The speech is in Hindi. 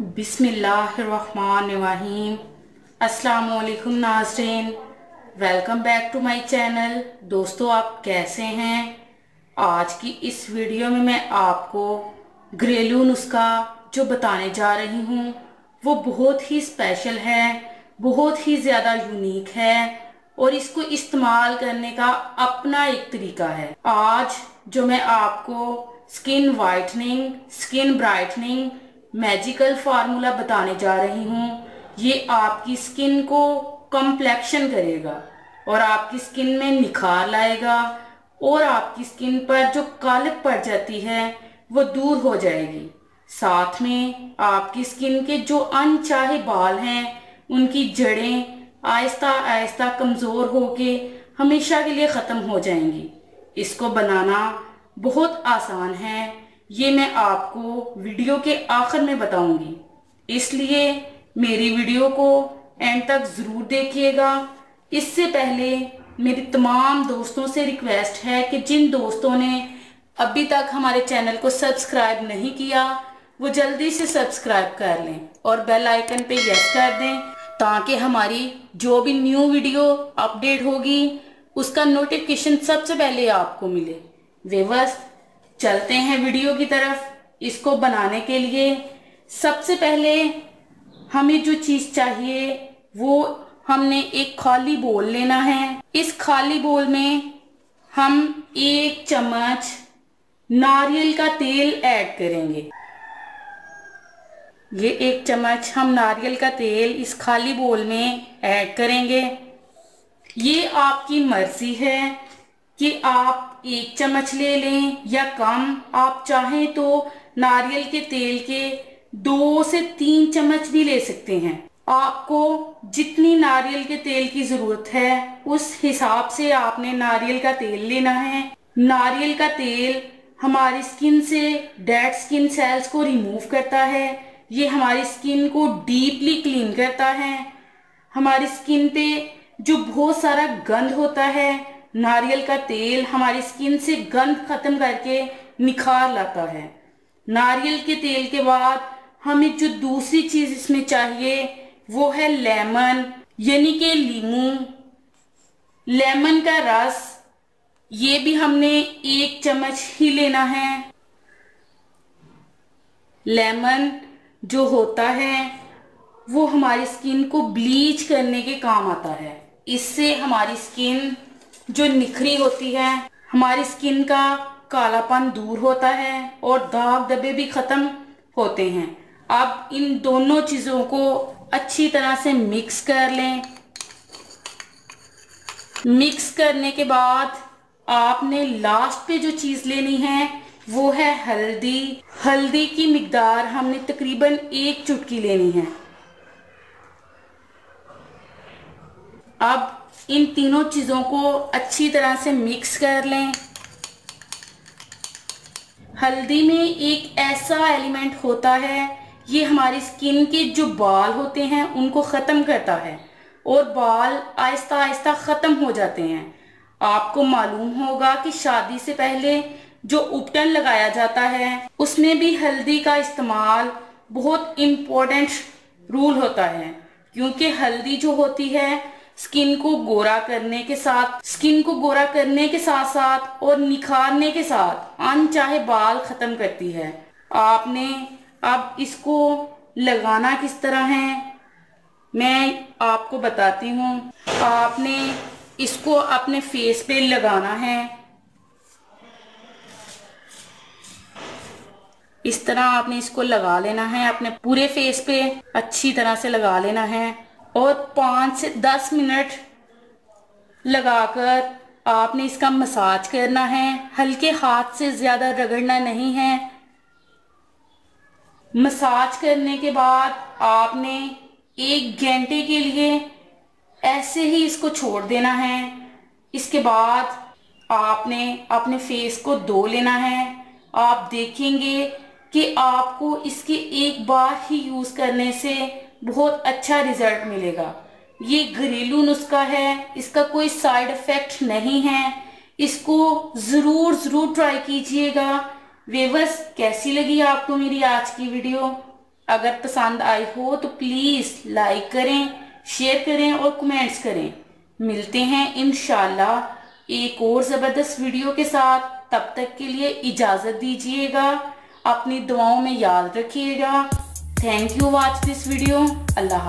बिस्मिल्लाहिर्रहमानिर्रहीम। अस्सलामुअलैकुम नाज़रीन, welcome back to my channel. दोस्तों, आप कैसे हैं? आज की इस वीडियो में मैं आपको घरेलू नुस्खा जो बताने जा रही हूँ वो बहुत ही स्पेशल है, बहुत ही ज़्यादा यूनिक है और इसको इस्तेमाल करने का अपना एक तरीका है। आज जो मैं आपको skin whitening, skin brightening magical formula बताने जा रही हूँ, ये आपकी स्किन को कम्प्लेक्शन करेगा और आपकी स्किन में निखार लाएगा और आपकी स्किन पर जो कालिक पड़ जाती है वो दूर हो जाएगी। साथ में आपकी स्किन के जो अनचाहे बाल हैं उनकी जड़ें आहिस्ता आहिस्ता कमज़ोर होके हमेशा के लिए ख़त्म हो जाएंगी। इसको बनाना बहुत आसान है, ये मैं आपको वीडियो के आखिर में बताऊंगी, इसलिए मेरी वीडियो को एंड तक ज़रूर देखिएगा। इससे पहले मेरी तमाम दोस्तों से रिक्वेस्ट है कि जिन दोस्तों ने अभी तक हमारे चैनल को सब्सक्राइब नहीं किया वो जल्दी से सब्सक्राइब कर लें और बेल आइकन पे यस कर दें ताकि हमारी जो भी न्यू वीडियो अपडेट होगी उसका नोटिफिकेशन सबसे पहले आपको मिले। व्यूअर्स, चलते हैं वीडियो की तरफ। इसको बनाने के लिए सबसे पहले हमें जो चीज चाहिए वो हमने एक खाली बोल लेना है। इस खाली बोल में हम 1 चम्मच नारियल का तेल ऐड करेंगे। ये 1 चम्मच हम नारियल का तेल इस खाली बोल में ऐड करेंगे। ये आपकी मर्जी है कि आप 1 चम्मच ले लें या कम। आप चाहें तो नारियल के तेल के 2 से 3 चम्मच भी ले सकते हैं। आपको जितनी नारियल के तेल की जरूरत है उस हिसाब से आपने नारियल का तेल लेना है। नारियल का तेल हमारी स्किन से डेड स्किन सेल्स को रिमूव करता है। ये हमारी स्किन को डीपली क्लीन करता है। हमारी स्किन पे जो बहुत सारा गंद होता है, नारियल का तेल हमारी स्किन से गंद खत्म करके निखार लाता है। नारियल के तेल के बाद हमें जो दूसरी चीज इसमें चाहिए वो है लेमन, यानी कि लीमू। लेमन का रस ये भी हमने 1 चम्मच ही लेना है। लेमन जो होता है वो हमारी स्किन को ब्लीच करने के काम आता है। इससे हमारी स्किन जो निखरी होती है, हमारी स्किन का कालापन दूर होता है और दाग धब्बे भी खत्म होते हैं। अब इन दोनों चीजों को अच्छी तरह से मिक्स कर लें। मिक्स करने के बाद आपने लास्ट पे जो चीज लेनी है वो है हल्दी। हल्दी की मिकदार हमने तकरीबन 1 चुटकी लेनी है। अब इन तीनों चीजों को अच्छी तरह से मिक्स कर लें। हल्दी में एक ऐसा एलिमेंट होता है, ये हमारी स्किन के जो बाल होते हैं उनको खत्म करता है और बाल आहिस्ता आहिस्ता खत्म हो जाते हैं। आपको मालूम होगा कि शादी से पहले जो उपटन लगाया जाता है उसमें भी हल्दी का इस्तेमाल बहुत इम्पोर्टेंट रूल होता है, क्योंकि हल्दी जो होती है स्किन को गोरा करने के साथ साथ और निखारने के साथ अनचाहे बाल खत्म करती है। आपने अब इसको लगाना किस तरह है मैं आपको बताती हूँ। आपने इसको अपने फेस पे लगाना है। इस तरह आपने इसको लगा लेना है, अपने पूरे फेस पे अच्छी तरह से लगा लेना है और 5 से 10 मिनट लगाकर आपने इसका मसाज करना है। हल्के हाथ से ज्यादा रगड़ना नहीं है। मसाज करने के बाद आपने 1 घंटे के लिए ऐसे ही इसको छोड़ देना है। इसके बाद आपने अपने फेस को धो लेना है। आप देखेंगे कि आपको इसके एक बार ही यूज करने से बहुत अच्छा रिजल्ट मिलेगा। ये घरेलू नुस्खा है, इसका कोई साइड इफेक्ट नहीं है। इसको जरूर ट्राई कीजिएगा। व्यूअर्स, कैसी लगी आपको मेरी आज की वीडियो? अगर पसंद आई हो तो प्लीज लाइक करें, शेयर करें और कमेंट्स करें। मिलते हैं इंशाल्लाह एक और जबरदस्त वीडियो के साथ। तब तक के लिए इजाजत दीजिएगा। अपनी दुआओं में याद रखिएगा। Thank you watch this video. Allah.